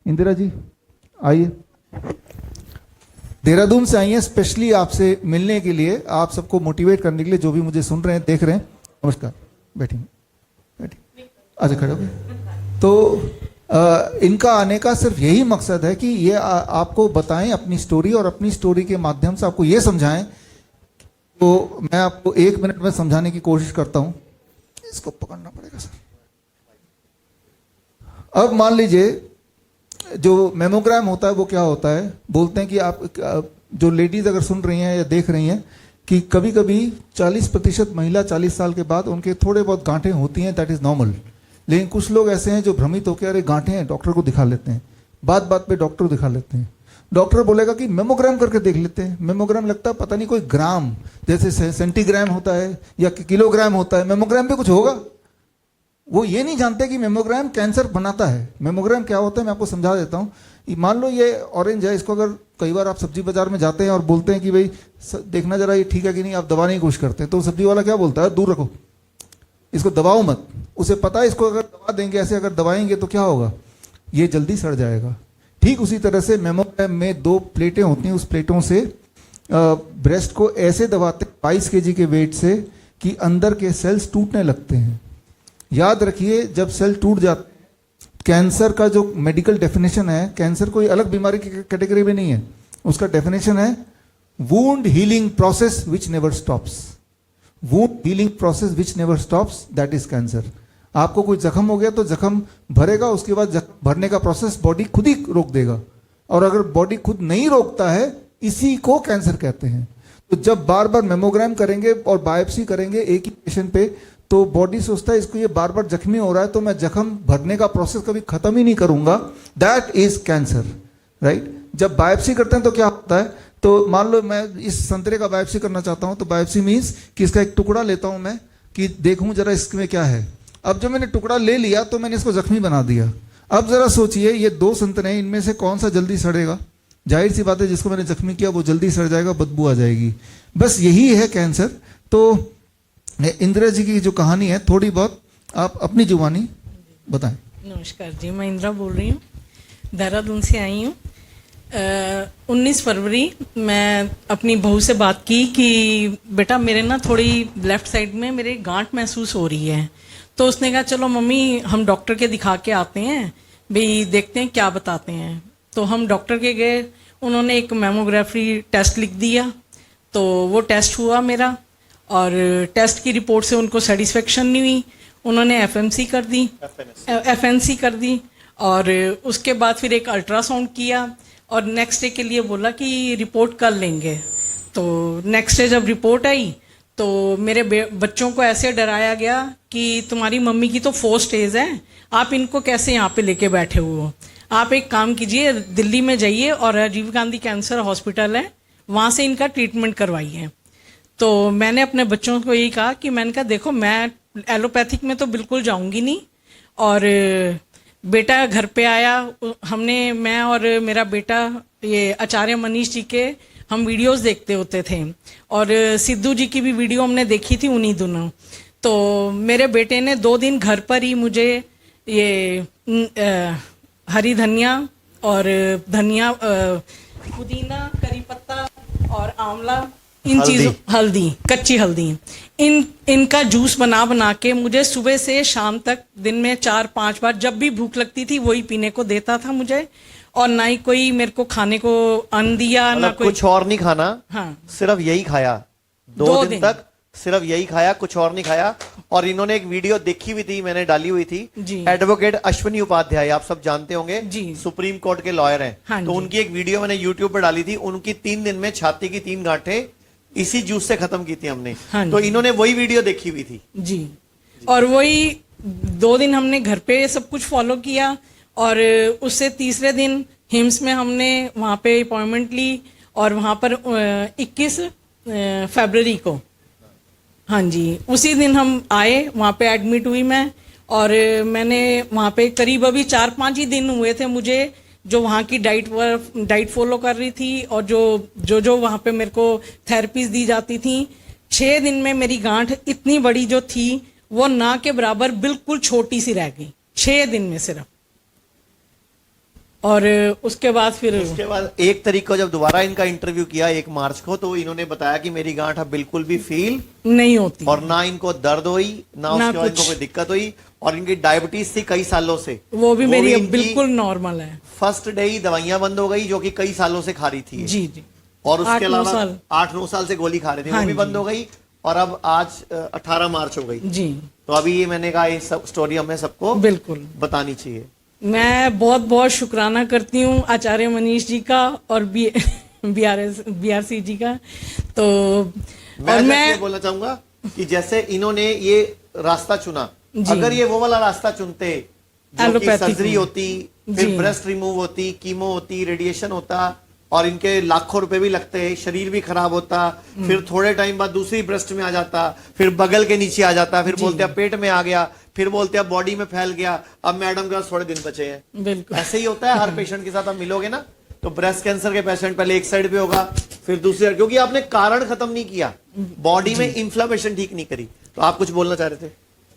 इंदिरा जी आइए, देहरादून से आई हैं स्पेशली आपसे मिलने के लिए, आप सबको मोटिवेट करने के लिए, जो भी मुझे सुन रहे हैं देख रहे हैं। नमस्कार, बैठिए बैठिए, अच्छा खड़े हो गए। तो इनका आने का सिर्फ यही मकसद है कि ये आपको बताएं अपनी स्टोरी, और अपनी स्टोरी के माध्यम से आपको ये समझाएं। तो मैं आपको 1 मिनट में समझाने की कोशिश करता हूं। इसको पकड़ना पड़ेगा सर। अब मान लीजिए जो मेमोग्राम होता है वो क्या होता है, बोलते हैं कि आप जो लेडीज अगर सुन रही हैं या देख रही हैं कि कभी कभी 40% महिला 40 साल के बाद उनके थोड़े बहुत गांठें होती हैं, दैट इज नॉर्मल। लेकिन कुछ लोग ऐसे हैं जो भ्रमित होकर अरे गांठें हैं, डॉक्टर को दिखा लेते हैं, बात बात पे डॉक्टर को दिखा लेते हैं। डॉक्टर बोलेगा कि मेमोग्राम करके देख लेते हैं। मेमोग्राम लगता है पता नहीं कोई ग्राम, जैसे सेंटीग्राम होता है या किलोग्राम होता है, मेमोग्राम पे कुछ होगा। वो ये नहीं जानते कि मेमोग्राम कैंसर बनाता है। मेमोग्राम क्या होता है मैं आपको समझा देता हूँ। मान लो ये ऑरेंज है, इसको अगर कई बार आप सब्जी बाजार में जाते हैं और बोलते हैं कि भाई देखना जरा ये ठीक है कि नहीं, आप दबाने की कोशिश करते हैं, तो सब्जी वाला क्या बोलता है, दूर रखो, इसको दबाओ मत। उसे पता है इसको अगर दबा देंगे, ऐसे अगर दबाएंगे तो क्या होगा, ये जल्दी सड़ जाएगा। ठीक उसी तरह से मेमोग्राम में 2 प्लेटें होती हैं, उस प्लेटों से ब्रेस्ट को ऐसे दबाते 22 kg के वेट से कि अंदर के सेल्स टूटने लगते हैं। याद रखिए, जब सेल टूट जाते हैं, कैंसर का जो मेडिकल डेफिनेशन है, कैंसर कोई अलग बीमारी की कैटेगरी में नहीं है, उसका डेफिनेशन है wound healing process which never stops. Wound healing process which never stops, that is cancer. आपको कोई जख्म हो गया तो जख्म भरेगा, उसके बाद जख्म भरने का प्रोसेस बॉडी खुद ही रोक देगा, और अगर बॉडी खुद नहीं रोकता है, इसी को कैंसर कहते हैं। तो जब बार बार मेमोग्राम करेंगे और बायोप्सी करेंगे एक ही पेशेंट पे, तो बॉडी सोचता है इसको ये बार बार जख्मी हो रहा है, तो मैं जख्म भरने का प्रोसेस कभी खत्म ही नहीं करूंगा, दैट इज कैंसर, राइट। जब बायोप्सी करते हैं तो क्या होता है, तो मान लो मैं इस संतरे का बायोप्सी करना चाहता हूं, तो बायोप्सी मीन्स कि इसका एक टुकड़ा लेता हूं मैं, कि देखूं जरा इसमें क्या है। अब जब मैंने टुकड़ा ले लिया तो मैंने इसको जख्मी बना दिया। अब जरा सोचिए, ये 2 संतरे हैं, इनमें से कौन सा जल्दी सड़ेगा? जाहिर सी बात है जिसको मैंने जख्मी किया वो जल्दी सड़ जाएगा, बदबू आ जाएगी। बस यही है कैंसर। तो इंदिरा जी की जो कहानी है, थोड़ी बहुत आप अपनी जुबानी बताएं। नमस्कार जी, मैं इंदिरा बोल रही हूँ, देहरादून से आई हूँ। 19 फरवरी मैं अपनी बहू से बात की कि बेटा मेरे ना थोड़ी लेफ्ट साइड में मेरे गांठ महसूस हो रही है। तो उसने कहा चलो मम्मी हम डॉक्टर के दिखा के आते हैं, भाई देखते हैं क्या बताते हैं। तो हम डॉक्टर के गए, उन्होंने एक मेमोग्राफी टेस्ट लिख दिया। तो वो टेस्ट हुआ मेरा, और टेस्ट की रिपोर्ट से उनको सेटिस्फेक्शन नहीं हुई, उन्होंने एफएनसी कर दी, और उसके बाद फिर एक अल्ट्रासाउंड किया, और नेक्स्ट डे के लिए बोला कि रिपोर्ट कर लेंगे। तो नेक्स्ट डे जब रिपोर्ट आई तो मेरे बच्चों को ऐसे डराया गया कि तुम्हारी मम्मी की तो 4 स्टेज है, आप इनको कैसे यहाँ पे लेके बैठे हुए हो, आप एक काम कीजिए दिल्ली में जाइए और राजीव गांधी कैंसर हॉस्पिटल है, वहाँ से इनका ट्रीटमेंट करवाइए। तो मैंने अपने बच्चों को यही कहा कि मैंने कहा देखो मैं एलोपैथिक में तो बिल्कुल जाऊंगी नहीं। और बेटा घर पे आया, हमने, मैं और मेरा बेटा ये आचार्य मनीष जी के हम वीडियोस देखते होते थे, और सिद्धू जी की भी वीडियो हमने देखी थी उन्हीं दिनों। तो मेरे बेटे ने 2 दिन घर पर ही मुझे ये हरी धनिया और धनिया, पुदीना, करी पत्ता और आंवला, इन चीजों, हल्दी, कच्ची हल्दी, इनका जूस बना के मुझे सुबह से शाम तक दिन में 4-5 बार जब भी भूख लगती थी वही पीने को देता था मुझे। और ना ही कोई मेरे को खाने को अन्न दिया, ना कोई कुछ और नहीं खाना। हाँ, सिर्फ यही खाया 2 दिन तक, सिर्फ यही खाया, कुछ और नहीं खाया। और इन्होंने एक वीडियो देखी हुई थी, मैंने डाली हुई थी, एडवोकेट अश्विनी उपाध्याय, आप सब जानते होंगे, सुप्रीम कोर्ट के लॉयर हैं। हाँ, तो उनकी एक वीडियो मैंने यूट्यूब पर डाली थी, उनकी 3 दिन में छाती की 3 गांठें इसी जूस से खत्म की थी हमने। हाँ, तो इन्होंने वही वीडियो देखी हुई थी जी। और वही 2 दिन हमने घर पे सब कुछ फॉलो किया, और उससे तीसरे दिन हिम्स में हमने वहाँ पे अपॉइंटमेंट ली, और वहाँ पर 21 फरवरी को, हाँ जी, उसी दिन हम आए, वहाँ पे एडमिट हुई मैं। और मैंने वहाँ पे करीब अभी 4-5 ही दिन हुए थे मुझे, जो वहाँ की डाइट फॉलो कर रही थी, और जो वहाँ पे मेरे को थेरेपीज दी जाती थी। 6 दिन में मेरी गांठ इतनी बड़ी जो थी वो ना के बराबर बिल्कुल छोटी सी रह गई, 6 दिन में सिर्फ। और उसके बाद फिर उसके बाद 1 तारीख को जब दोबारा इनका इंटरव्यू किया 1 मार्च को, तो इन्होंने बताया कि मेरी गांठ अब बिल्कुल भी फील नहीं होती और ना इनको दर्द हुई ना उसके बाद इनको कोई दिक्कत हुई। और इनकी डायबिटीज थी कई सालों से, वो भी मेरी अब इनकी बिल्कुल नॉर्मल है। फर्स्ट डे ही दवाइयां बंद हो गई जो कि कई सालों से खा रही थी। जी जी। और उसके 8-9 अलावा साल। 8-9 साल से गोली खा रहे थे, हाँ वो भी जी। बंद हो गई। और अब आज 18 मार्च हो गई, जी तो अभी ये मैंने कहा ये सब स्टोरी हमें सबको बिल्कुल बतानी चाहिए। मैं बहुत बहुत शुक्राना करती हूँ आचार्य मनीष जी का और बीआरसी जी का। तो और मैं ये बोलना चाहूंगा कि जैसे इन्होंने ये रास्ता चुना, अगर ये वो वाला रास्ता चुनते जो कि एलोपैथिक सर्जरी में। होती, फिर जी। ब्रेस्ट रिमूव होती, कीमो होती, रेडिएशन होता और इनके लाखों रुपए भी लगते, शरीर भी खराब होता, फिर थोड़े टाइम बाद दूसरी ब्रेस्ट में आ जाता, फिर बगल के नीचे आ जाता, फिर बोलते हैं पेट में आ गया, फिर बोलते हैं बॉडी में फैल गया, अब मैडम के पास थोड़े दिन बचे हैं। बिल्कुल ऐसे ही होता है हर पेशेंट के साथ। आप मिलोगे ना तो ब्रेस्ट कैंसर के पेशेंट पहले एक साइड पे होगा, फिर दूसरी साइड, क्योंकि आपने कारण खत्म नहीं किया, बॉडी में इंफ्लेमेशन ठीक नहीं करी। तो आप कुछ बोलना चाह रहे थे?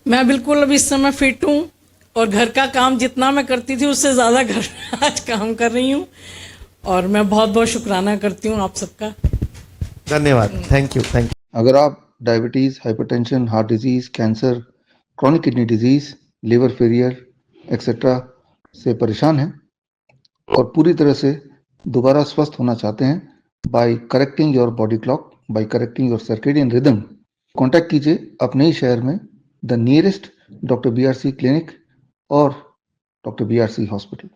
मैं बिल्कुल अब इस समय फिट हूँ और घर का काम जितना मैं करती थी उससे ज्यादा घर आज काम कर रही हूँ और मैं बहुत बहुत शुक्राना करती हूँ आप सबका। धन्यवाद, थैंक यू, थैंक यू। अगर आप diabetes, hypertension, heart disease, cancer, chronic kidney disease, liver failure etcetera से परेशान हैं और पूरी तरह से दोबारा स्वस्थ होना चाहते हैं, by correcting your body clock, by correcting your circadian rhythm, contact कीजिए अपने ही शहर में the nearest doctor BRC clinic और डॉक्टर BRC हॉस्पिटल।